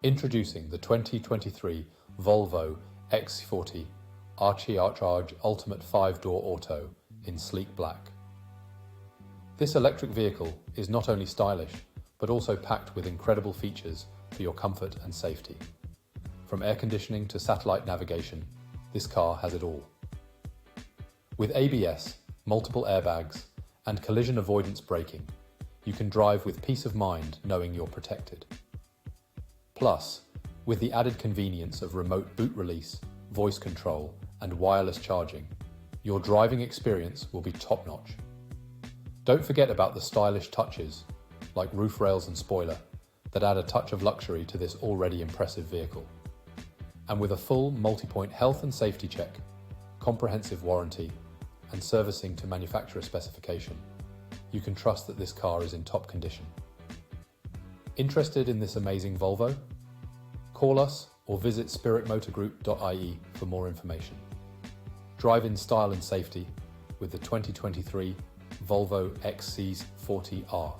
Introducing the 2023 Volvo Xc40 Rchrg Ultimate 5-Door Auto in sleek black. This electric vehicle is not only stylish, but also packed with incredible features for your comfort and safety. From air conditioning to satellite navigation, this car has it all. With ABS, multiple airbags, and collision avoidance braking, you can drive with peace of mind knowing you're protected. Plus, with the added convenience of remote boot release, voice control, and wireless charging, your driving experience will be top-notch. Don't forget about the stylish touches, like roof rails and spoiler, that add a touch of luxury to this already impressive vehicle. And with a full multi-point health and safety check, comprehensive warranty, and servicing to manufacturer specification, you can trust that this car is in top condition. Interested in this amazing Volvo? Call us or visit spiritmotorgroup.ie for more information. Drive in style and safety with the 2023 Volvo Xc40 R.